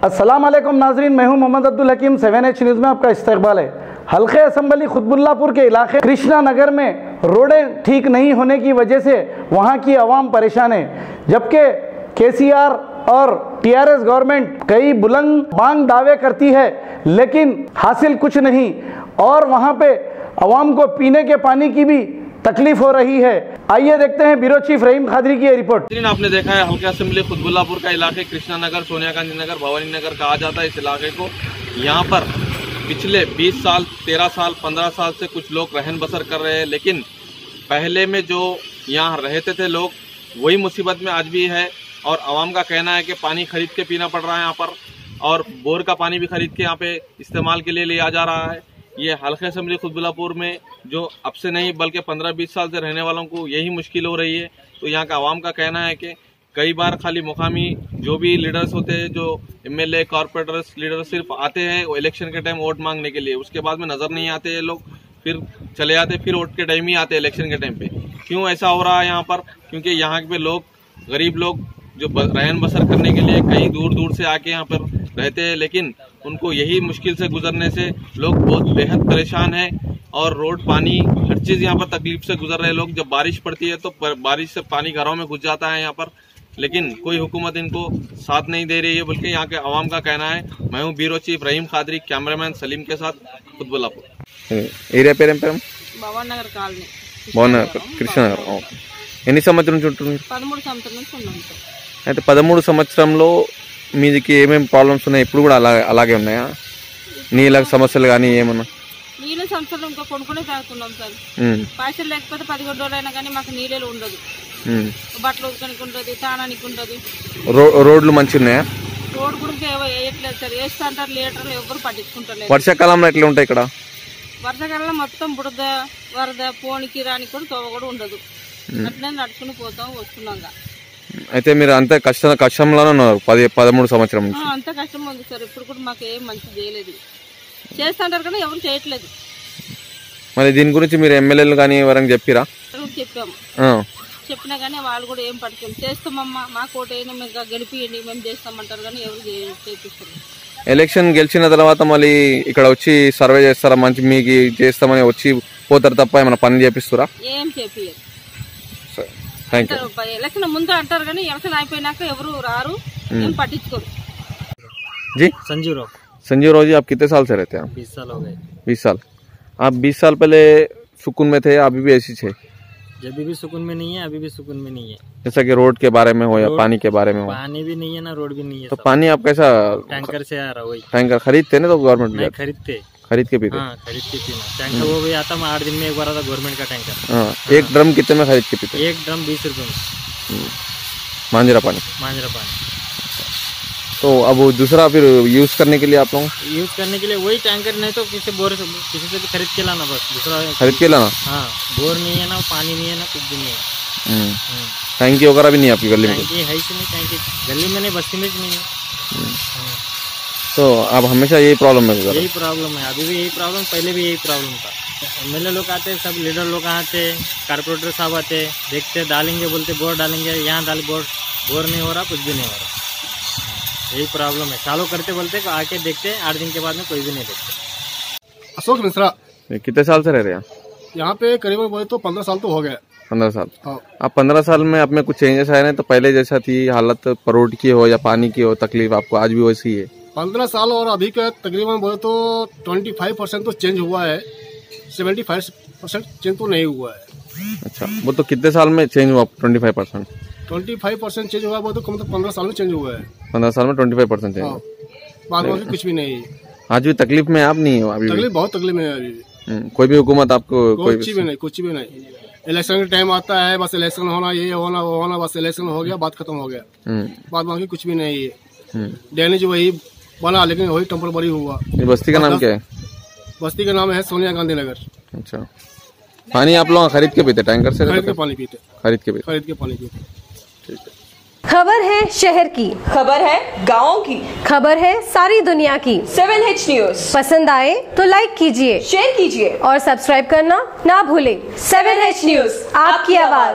अस्सलाम वालेकुम नाजरीन, मैं हूं मोहम्मद अब्दुल हकीम। 7H न्यूज़ में आपका इस्तकबाल है। हल्के असम्बली खुतबुल्लापुर के इलाके कृष्णा नगर में रोडें ठीक नहीं होने की वजह से वहां की आवाम परेशान है, जबकि KCR और TRS गवर्नमेंट कई बुलंद बांग दावे करती है लेकिन हासिल कुछ नहीं, और वहां पे आवाम को पीने के पानी की भी तकलीफ हो रही है। आइए देखते हैं ब्यूरो चीफ रहीम खादरी की रिपोर्ट। आपने देखा है हल्का असेंबली खुतबुल्लापुर का इलाके कृष्णा नगर, सोनिया गांधी नगर, भवानी नगर कहा जाता है इस इलाके को। यहाँ पर पिछले 20 साल, 13 साल, 15 साल से कुछ लोग रहन बसर कर रहे हैं, लेकिन पहले में जो यहाँ रहते थे लोग वही मुसीबत में आज भी है। और आवाम का कहना है कि पानी खरीद के पीना पड़ रहा है यहाँ पर, और बोर का पानी भी खरीद के यहाँ पे इस्तेमाल के लिए लिया जा रहा है। ये हल्के असेंबली खुतबुल्लापुर में जो अब से नहीं बल्कि 15-20 साल से रहने वालों को यही मुश्किल हो रही है। तो यहाँ का आवाम का कहना है कि कई बार खाली मुकामी जो भी लीडर्स होते हैं, जो MLA कॉर्पोरेटर्स लीडर सिर्फ आते हैं वो इलेक्शन के टाइम वोट मांगने के लिए, उसके बाद में नजर नहीं आते ये लोग, फिर चले जाते, फिर वोट के टाइम ही आते इलेक्शन के टाइम पे। क्यों ऐसा हो रहा है यहाँ पर? क्योंकि यहाँ पे लोग, गरीब लोग जो रहन बसर करने के लिए कई दूर दूर से आके यहाँ पर रहते हैं, लेकिन उनको यही मुश्किल से गुजरने से लोग बहुत बेहद परेशान हैं। और रोड, पानी, हर चीज यहाँ पर तकलीफ से गुजर रहे लोग। जब बारिश पड़ती है तो बारिश से पानी घरों में घुस जाता है यहाँ पर, लेकिन कोई हुकूमत इनको साथ नहीं दे रही है, बल्कि यहाँ के आवाम का कहना है। मैं हूँ ब्यूरो चीफ रहीम खादरी, कैमरामैन सलीम के साथ, खुतबुल्लापुर। ఏరియా పేరేం భవన్ నగర్ కాలనీ, కృష్ణనగర్. ఎన్ని సంవత్సరం నుంచి ఉంటున్నారు మీరు? 13 సంవత్సరాల నుంచి ఉన్నాం సార్. అయితే 13 సంవత్సరంలో మీదికి ఏమేమి ప్రాబ్లమ్స్ ఉన్నాయి? ఇప్పుడు కూడా అలాగే ఉన్నాయా? నీళ్ళ సమస్యలు కానీ ఏమన్నా? నీళ్ళ సమస్యలు ఇంకా కొనుక్కునే తాగుతున్నాం సార్. పైసలు లేకపోతే 11 రోజులైనా కానీ మాకు నీళ్ళు ఉండదు. బట్టలు ఉతకడానికి ఉండదు, తానానికి ఉండదు. రోడ్లు మంచిగా ఉన్నాయా? రోడ్ గురించి వేయట్లేదు సార్. వేస్తా అంటారు, లీటర్లు ఎవరు పట్టించుకుంటలేదు. వర్షాకాలంలో ఎట్లా ఉంటాయి ఇక్కడ? వర్షాకాలంలో మొత్తం బుడద, వరద, పోనికి రానికి కూడా తోవ కూడా ఉండదు. అట్లనే నడుచుకుని పోతాం, వస్తున్నాం. అయితే మీరు అంత కష్టంలోనే ఉన్నారు 13 సంవత్సరం నుంచి? అంత కష్టం ఉంది సార్. ఇప్పుడు కూడా మాకు ఏం మంచి చేయలేదు. చేస్తుంటారు కానీ ఎవరు చేయట్లేదు. మరి దీని గురించి మీరు ఎమ్మెల్యేలు కానీ ఎవరైనా చెప్పిరా? చెప్పాము, చెప్పినా కానీ వాళ్ళు కూడా ఏం పట్టుకోండి. చేస్తామమ్మా, మాకు ఓటైనా మేము గెలిపియండి, మేము చేస్తామంటారు కానీ ఎవరు చేపిస్తారు. ఎలక్షన్ గెలిచిన తర్వాత మళ్ళీ ఇక్కడ వచ్చి సర్వే చేస్తారా? మంచి మీకు చేస్తామని వచ్చి పోతారు తప్ప ఏమైనా పని చేపిస్తారా? ఏం చేపియరు. ఎలక్షన్ ముందు అంటారు కానీ ఎలక్షన్ అయిపోయినాక ఎవరు రారు, ఏం పట్టించుకోరు. जी संजीव राव जी, आप कितने साल से रहते हैं? 20 साल हो गए. 20 साल. आप 20 साल पहले सुकून में थे, अभी भी ऐसी थे? जब भी सुकून में नहीं है, अभी भी सुकून में नहीं है. जैसा कि रोड के बारे में हो या पानी के बारे में हो? पानी भी नहीं है ना, रोड भी नहीं है. तो पानी आप कैसा? टैंकर से आ रहा. वही टैंकर खरीदते ना? तो गवर्नमेंट नहीं खरीदते, खरीद के पीते? हाँ, खरीद के पीना. टैंकर वो भी आता, 8 दिन में एक बार आता गवर्नमेंट का टैंकर. हाँ. एक ड्रम कितने में खरीद के पीते? एक ड्रम 20 रुपए में. मांजरा पानी. तो अब दूसरा फिर यूज करने के लिए आप लोग यूज करने के लिए वही टैंकर, नहीं तो किसी से भी खरीद के लाना. बस दूसरा खरीद के लाना. हाँ, बोर नहीं है ना, पानी नहीं है ना, कुछ भी नहीं है. टैंकी वगैरह भी नहीं है आपकी गली में? टैंकी है ही नहीं. टैंकी गली में नहीं, बस्ती में नहीं है. तो अब हमेशा यही प्रॉब्लम है? यही प्रॉब्लम है, अभी भी यही प्रॉब्लम, पहले भी यही प्रॉब्लम था. MLA लोग आते, सब लीडर लोग आते, कारपोरेटर साहब आते, देखते, डालेंगे, बोलते बोर डालेंगे, यहाँ डाल, बोर नहीं हो रहा, कुछ भी नहीं हो रहा. यही प्रॉब्लम है. चालू करते बोलते, आके देखते, 8 दिन के बाद में कोई भी नहीं देखते. अशोक मिश्रा. कितने साल से रह रहे हैं यहाँ पे? करीबन बोले तो 15 साल तो हो गए. 15 साल. हाँ. आप 15 साल में आप में कुछ चेंजेस आए? नहीं तो पहले जैसा थी हालत, रोड की हो या पानी की हो, तकलीफ आपको आज भी वैसी है? 15 साल और अभी का तकरीबन बोले तो 25% तो चेंज हुआ है, 75% चेंज तो नहीं हुआ है. अच्छा, वो तो कितने साल में चेंज हुआ? 25%. 25% चेंज हुआ, वो तो कम तो 15 साल में चेंज हुआ है. 15 साल में 25% चेंज. बाद में कुछ भी नहीं. आज भी तकलीफ में आप नहीं हो? अभी तकलीफ, बहुत तकलीफ में है अभी. कोई भी हुकूमत आपको कुछ भी नहीं. इलेक्शन का टाइम आता है, बस इलेक्शन होना, ये होना, वो होना, बस इलेक्शन हो गया, बात खत्म हो गया. बाद बाकी कुछ भी नहीं है. डैमेज वही बना, लेकिन वही टेम्पररी हुआ. बस्ती का नाम क्या है? बस्ती का नाम है सोनिया गांधी नगर. अच्छा. पानी आप लोग खरीद के पीते? टैंकर से खरीद के पानी पीते. खरीद के पानी पीते. ठीक है. खबर है शहर की, खबर है गाँव की, खबर है सारी दुनिया की. 7H न्यूज पसंद आए तो लाइक कीजिए, शेयर कीजिए और सब्सक्राइब करना ना भूलें. 7H न्यूज, आपकी आवाज.